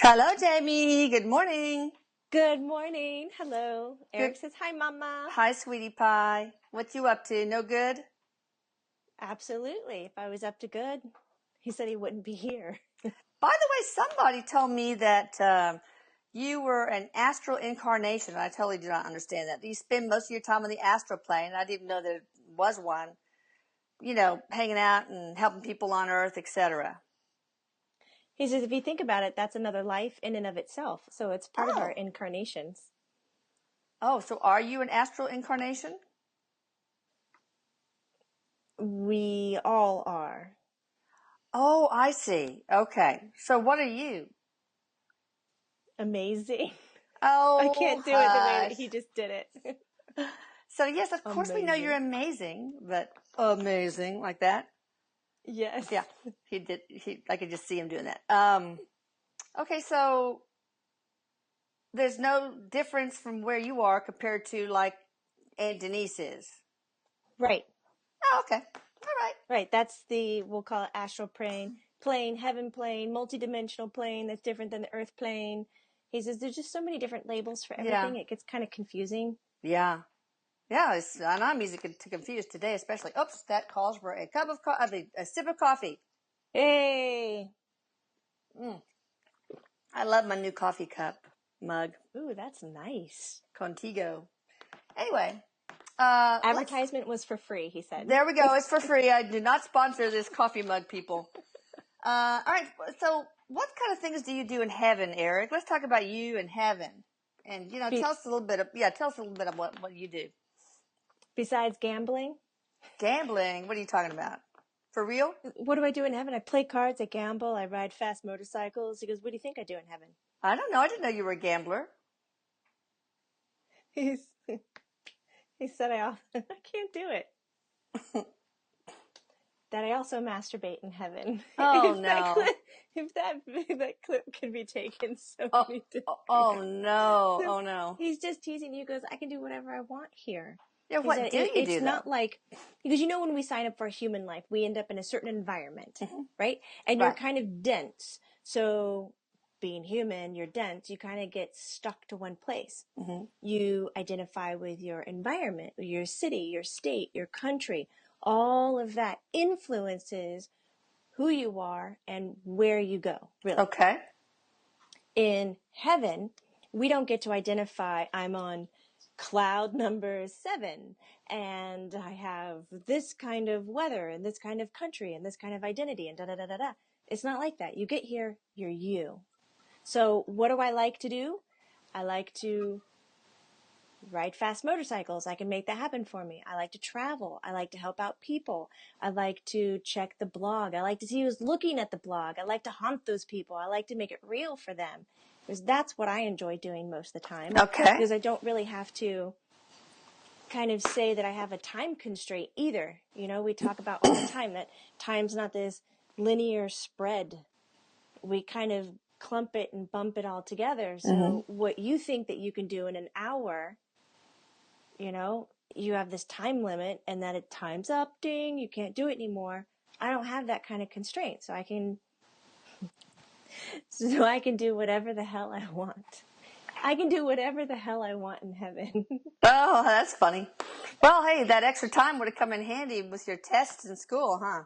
Hello, Jamie. Good morning. Good morning. Hello. Good. Erik says, hi, Mama. Hi, sweetie pie. What you up to? No good? Absolutely. If I was up to good, he said he wouldn't be here. By the way, somebody told me that you were an astral incarnation, and I totally do not understand that. You spend most of your time on the astral plane. I didn't even know there was one, hanging out and helping people on Earth, etc. He says, if you think about it, that's another life in and of itself. So it's part of our Oh. incarnations. Oh, so are you an astral incarnation? We all are. Oh, I see. Okay. So what are you? Amazing. I Oh, can't do it the way that hush. he just did it. So yes, of course we know you're Amazing. amazing, but amazing like that. Yes. Yeah, he did. I could just see him doing that. Okay, so there's no difference from where you are compared to like Aunt Denise is. Right. Oh, okay. All right. Right. That's we'll call it astral plane, heaven plane, multidimensional plane that's different than the earth plane. He says there's just so many different labels for Yeah. everything. It gets kind of confusing. Yeah. Yeah. And I'm easy to confuse today, especially. Oops, that calls for a cup of coffee, a sip of coffee. Hey. I love my new coffee cup mug. Ooh, that's nice. Contigo. Anyway, Advertisement was for free, he said. there we go. It's for free. I do not sponsor this coffee mug, people. All right. So, what kind of things do you do in heaven, Erik? Let's talk about you in heaven, and tell us a little bit. Tell us a little bit of what you do. Besides gambling, Gambling. What are you talking about? For real? what do I do in heaven? I play cards, I gamble, I ride fast motorcycles. He goes, what do you think I do in heaven? I don't know. I didn't know you were a gambler. He's, he said, I can't do it. That I also masturbate in heaven. Oh if no. that clip could be taken so Oh, many different oh no. So Oh no. he's just teasing you. He goes, I can do whatever I want here. Yeah. He What said, do you it's do though? not like, because when we sign up for a human life, we end up in a certain environment, right? And you're Right. kind of dense. So being human, you're dense, you kind of get stuck to one place. You identify with your environment, your city, your state, your country. All of that influences who you are and where you go, really. Okay. In heaven, we don't get to identify, I'm on cloud number 7 and I have this kind of weather and this kind of country and this kind of identity and da da da da da. It's not like that. You get here, you're you. So what do I like to do? I like to ride fast motorcycles. I can make that happen for me. I like to travel. I like to help out people. I like to check the blog. I like to see who's looking at the blog. I like to haunt those people. I like to make it real for them. Because that's what I enjoy doing most of the time. Okay. Because I don't really have to kind of say that I have a time constraint either. We talk about all the time that time's not this linear spread. We kind of clump it and bump it all together. So what you think that you can do in an hour, you have this time limit and that time's up, ding, you can't do it anymore. I don't have that kind of constraint. So I can do whatever the hell I want. I can do whatever the hell I want in heaven. Oh, that's funny. Well, hey, that extra time would have come in handy with your tests in school, huh?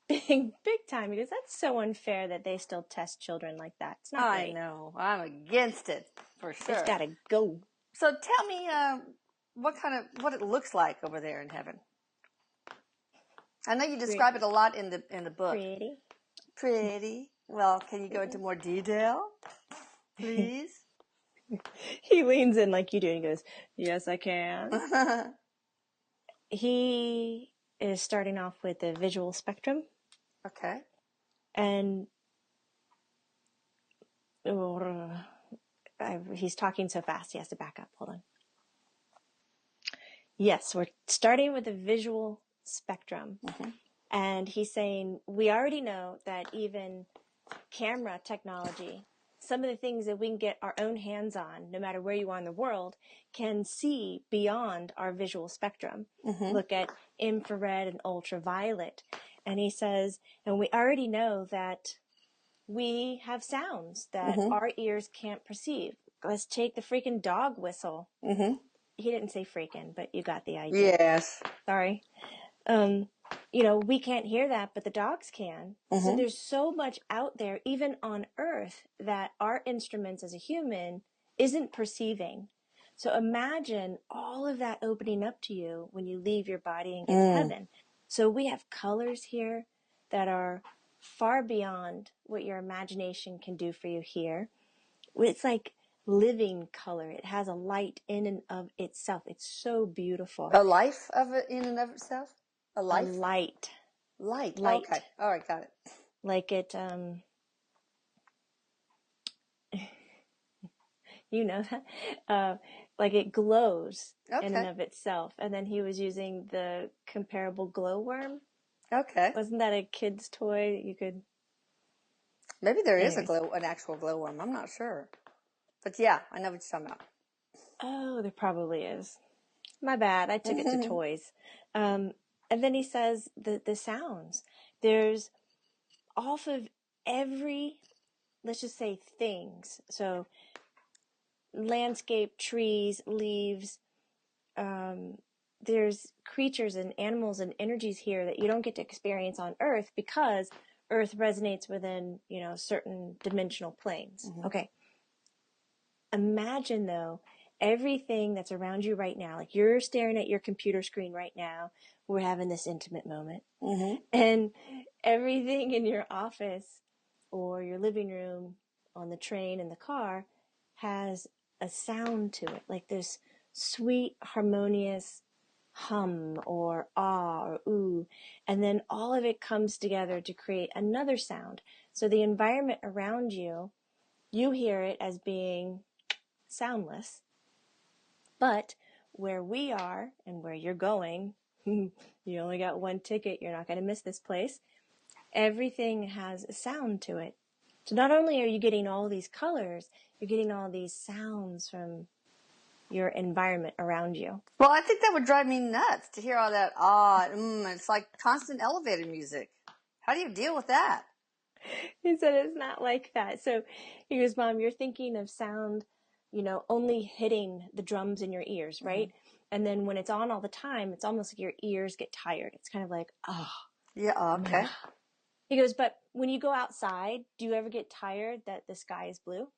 Big time, because that's so unfair that they still test children like that. It's not I right. know. I'm against it for It's sure. gotta go. So tell me, what it looks like over there in heaven. I know you describe it a lot in the book. Pretty. Pretty. Well, can you go into more detail, please? He leans in like you do and he goes, yes, I can. He is starting off with the visual spectrum. Okay. And he's talking so fast, he has to back up. Hold on. Yes, we're starting with the visual spectrum. And he's saying, we already know that even camera technology, some of the things that we can get our own hands on, no matter where you are in the world, can see beyond our visual spectrum. Look at infrared and ultraviolet. And he says, and we already know that we have sounds that Mm-hmm. our ears can't perceive. Let's take the freaking dog whistle. Mm-hmm. He didn't say freaking, but you got the idea. Yes. Sorry. We can't hear that, but the dogs can. Mm-hmm. So there's so much out there, even on Earth, that our instruments as a human isn't perceiving. So imagine all of that opening up to you when you leave your body and get to heaven. So we have colors here that are far beyond what your imagination can do for you here. It's like living color. It has a light in and of itself. It's so beautiful. A life of it in and of itself? A life? A light. Light. Light. Okay. All right. Got it. Like it, you know that? Like it glows in and Okay. of itself. And then he was using the comparable glowworm. Okay. Wasn't that a kid's toy that you could... Maybe there is Anyways. an actual glowworm. I'm not sure. But yeah, I know what you're talking about. Oh, there probably is. My bad. I took it to toys. And then he says the sounds. There's off of every, let's just say, things. So landscape, trees, leaves. There's creatures and animals and energies here that you don't get to experience on Earth because Earth resonates within, certain dimensional planes. Mm-hmm. Okay. Imagine, though, everything that's around you right now, like you're staring at your computer screen right now, we're having this intimate moment. Mm-hmm. And everything in your office or your living room, on the train, in the car, has a sound to it, like this sweet, harmonious hum or ah or ooh, and then all of it comes together to create another sound. So the environment around you, you hear it as being soundless, but where we are and where you're going, you only got one ticket, you're not going to miss this place. Everything has a sound to it. So not only are you getting all these colors, you're getting all these sounds from your environment around you. Well, I think that would drive me nuts to hear all that it's like constant elevator music. How do you deal with that? He said it's not like that. So he goes, Mom, you're thinking of sound, only hitting the drums in your ears, right? Mm-hmm. And then when it's on all the time, it's almost like your ears get tired. It's kind of like, yeah, okay. He goes, but when you go outside, do you ever get tired that the sky is blue?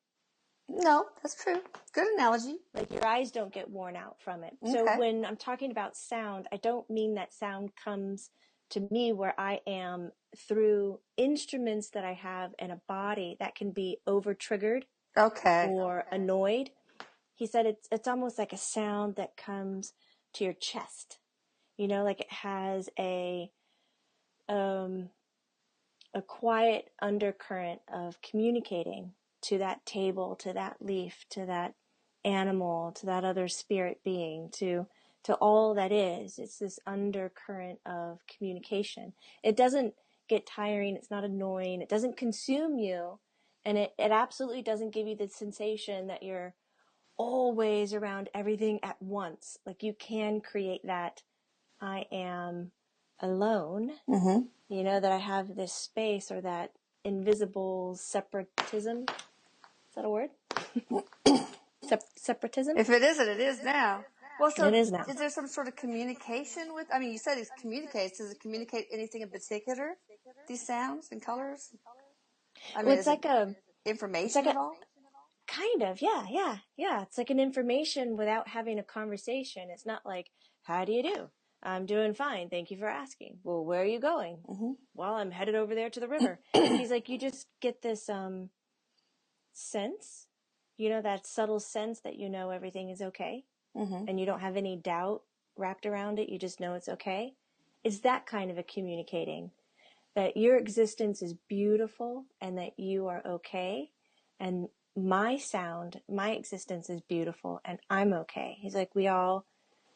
No, that's true. Good analogy. Like your eyes don't get worn out from it. Okay. So when I'm talking about sound, I don't mean that sound comes to me where I am through instruments that I have in a body that can be over-triggered or annoyed. He said it's almost like a sound that comes to your chest. Like it has a quiet undercurrent of communicating to that table, to that leaf, to that animal, to that other spirit being, to all that is. It's this undercurrent of communication. It doesn't get tiring. It's not annoying. It doesn't consume you. And it absolutely doesn't give you the sensation that you're always around everything at once. Like you can create that I am alone, that I have this space or that invisible separatism. Is that a word? Separatism? If it isn't, it is now. Well, so it is now. Is there some sort of communication with, you said it communicates. Does it communicate anything in particular? These sounds and colors? It's like information at all? Kind of, yeah. It's like an information without having a conversation. It's not like, how do you do? I'm doing fine. Thank you for asking. Well, where are you going? Mm-hmm. Well, I'm headed over there to the river. He's like, you just get this sense, that subtle sense that everything is okay. Mm-hmm. And you don't have any doubt wrapped around it. You just know it's okay. It's that kind of a communicating, that your existence is beautiful and that you are okay. And my sound, my existence is beautiful and I'm okay. He's like, we all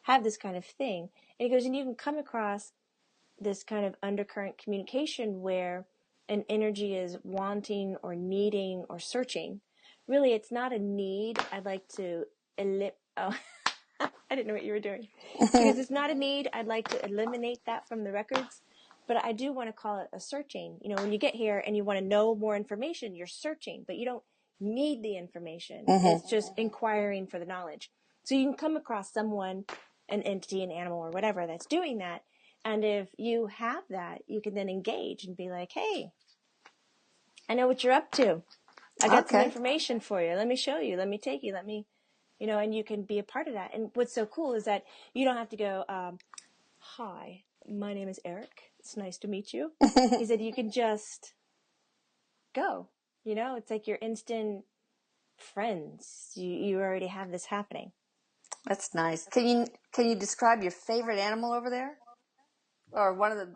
have this kind of thing. And he goes, and you can come across this kind of undercurrent communication where an energy is wanting or needing or searching. Really, it's not a need. I'd like to I didn't know what you were doing. Because it's not a need. I'd like to eliminate that from the records. But I do want to call it a searching. You know, when you get here and you want to know more information, you're searching, but you don't need the information. It's just inquiring for the knowledge. So you can come across someone, an entity, an animal, or whatever that's doing that. And if you have that, you can then engage and be like, hey, I know what you're up to. I got some information for you. Let me show you. Let me take you. Let me, you know, and you can be a part of that. And what's so cool is that you don't have to go, hi, my name is Erik. It's nice to meet you. He said you can just go. You know, it's like you're instant friends. You already have this happening. That's nice. Can you describe your favorite animal over there? Or one of the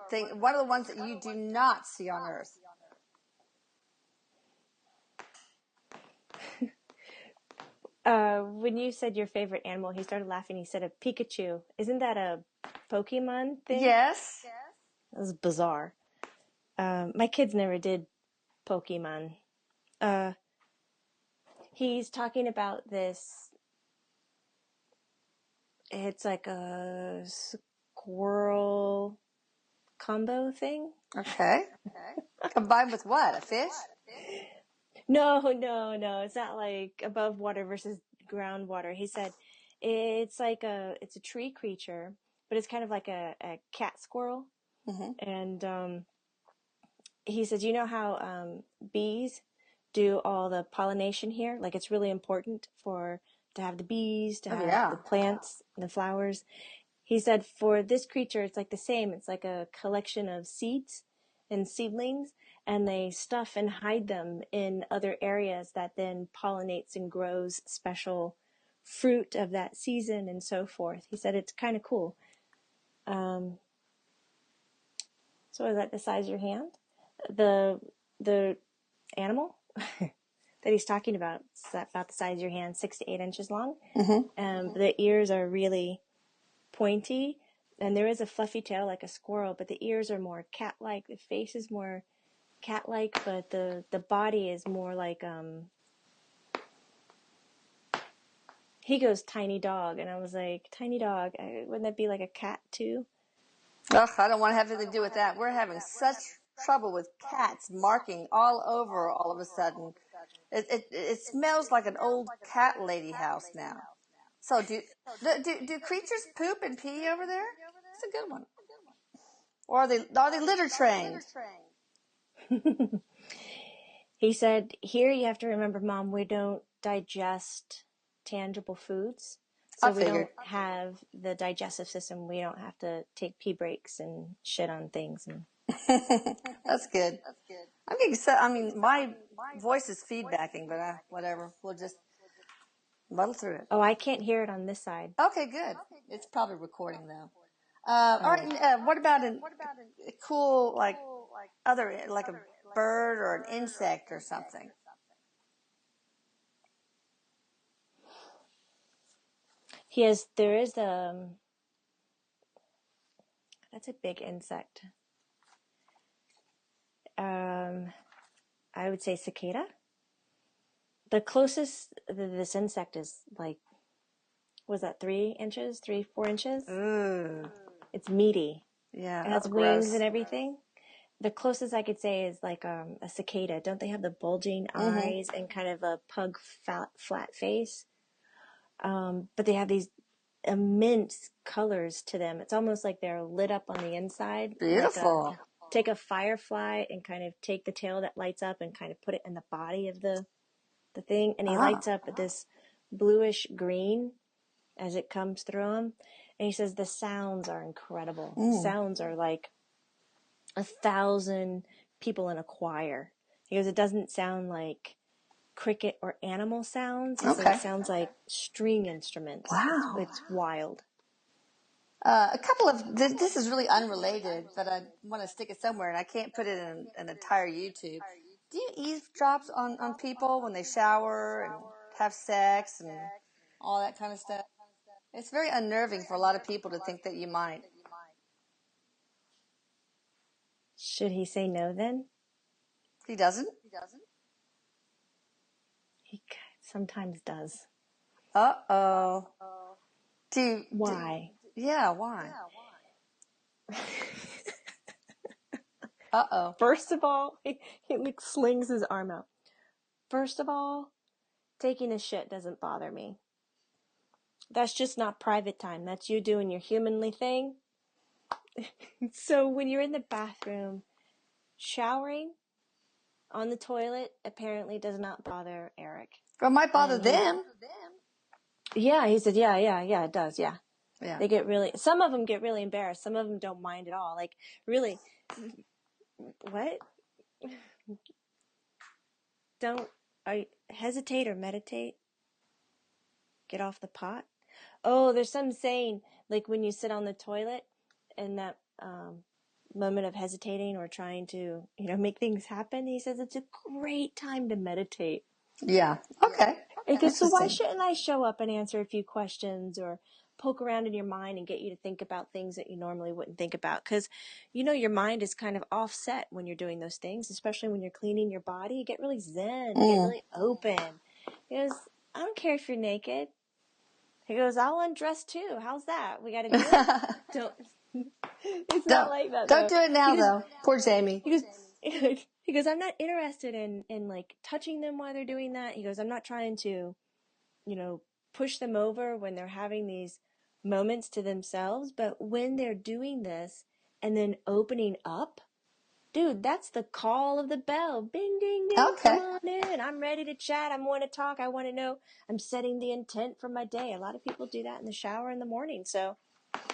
ones that you do not see on Earth? When you said your favorite animal, he started laughing. He said a Pikachu. Isn't that a Pokemon thing? Yes. That was bizarre. My kids never did Pokemon. He's talking about this. It's like a squirrel combo thing. Okay. Combined with what? A fish? No. It's not like above water versus groundwater. He said it's a tree creature, but it's kind of like a cat squirrel. And he says, you know how bees do all the pollination here? Like it's really important to have the bees, to have the plants, the flowers. He said for this creature, it's like the same. It's like a collection of seeds and seedlings, and they stuff and hide them in other areas that then pollinates and grows special fruit of that season and so forth. He said it's kind of cool. So is that the size of your hand? The animal that he's talking about is about the size of your hand, 6 to 8 inches long. The ears are really pointy, and there is a fluffy tail like a squirrel, but the ears are more cat-like. The face is more cat-like, but the body is more like he goes tiny dog, and I was like, tiny dog, wouldn't that be like a cat too? Ugh, I don't want to have anything to do with that. We're having such trouble with cats marking all over all of a sudden. It smells like an old cat lady house now. So do creatures poop and pee over there? That's a good one. Or are they litter trained? He said, here you have to remember, Mom, we don't digest tangible foods. So we don't have the digestive system. We don't have to take pee breaks and shit on things. That's good. I'm getting so, I mean, my voice is feedbacking, but whatever. We'll just muddle through it. Oh, I can't hear it on this side. Okay, good. It's probably recording though. All right. What about a cool, like a bird or an insect or something? There is that's a big insect. I would say cicada. The closest this insect is like, was that 3 inches, 4 inches? Ooh. It's meaty. Yeah. It has wings and everything. The closest I could say is like a cicada. Don't they have the bulging eyes and kind of a pug flat face? But they have these immense colors to them. It's almost like they're lit up on the inside. Beautiful. Take a firefly and kind of take the tail that lights up and kind of put it in the body of the thing, and he lights up at this bluish green as it comes through him. And he says the sounds are incredible. Sounds are like 1,000 people in a choir. He goes, it doesn't sound like cricket or animal sounds. He says it sounds like string instruments. Wow. It's wild. A couple of this is really unrelated, but I want to stick it somewhere, and I can't put it in an entire YouTube. Do you eavesdrop on people when they shower and have sex and all that kind of stuff? It's very unnerving for a lot of people to think that you might. Should he say no then? He doesn't? He sometimes does. Uh-oh. Why? Yeah, why? Uh-oh. First of all, he like slings his arm out. First of all, taking a shit doesn't bother me. That's just not private time. That's you doing your humanly thing. So when you're in the bathroom, showering on the toilet apparently does not bother Erik. Well, it might bother them. Yeah, he said, yeah, it does, yeah. Yeah. They get really, some of them get really embarrassed. Some of them don't mind at all. Like, really, what? Don't, hesitate or meditate? Get off the pot? Oh, there's some saying, like when you sit on the toilet and that moment of hesitating or trying to, make things happen, he says it's a great time to meditate. Yeah. Okay. He goes, so why shouldn't I show up and answer a few questions or poke around in your mind and get you to think about things that you normally wouldn't think about? Because, your mind is kind of offset when you're doing those things, especially when you're cleaning your body. You get really zen, you get really open. He goes, I don't care if you're naked. He goes, I'll undress too. How's that? We got a deal? It's not like that, though. Don't do it now, though. Poor Jamie. He goes, I'm not interested in like touching them while they're doing that. He goes, I'm not trying to, push them over when they're having these moments to themselves. But when they're doing this and then opening up, dude, that's the call of the bell. Bing, ding, ding. Okay. Come on in. I'm ready to chat. I want to talk. I want to know. I'm setting the intent for my day. A lot of people do that in the shower in the morning. So,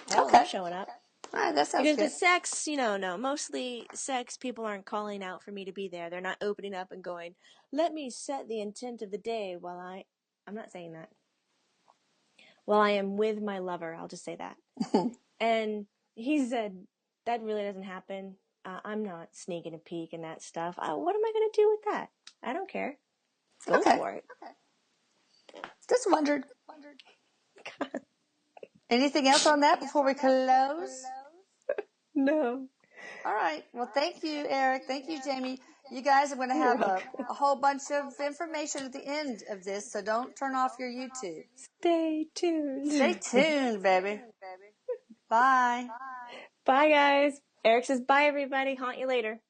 hell, I'm showing up. All right, that sounds because good. But sex, no. Mostly sex, people aren't calling out for me to be there. They're not opening up and going, let me set the intent of the day while I'm not saying that. While I am with my lover, I'll just say that. And he said, that really doesn't happen. I'm not sneaking a peek and that stuff. What am I going to do with that? I don't care. Go for it. Okay. Just wondered. Anything else on that before we close? No. All right. Well, thank you, Erik. Thank you, Jamie. You guys are going to have a whole bunch of information at the end of this, so don't turn off your YouTube. Stay tuned. Stay tuned, baby. Bye. Bye, guys. Erik says bye, everybody. Haunt you later.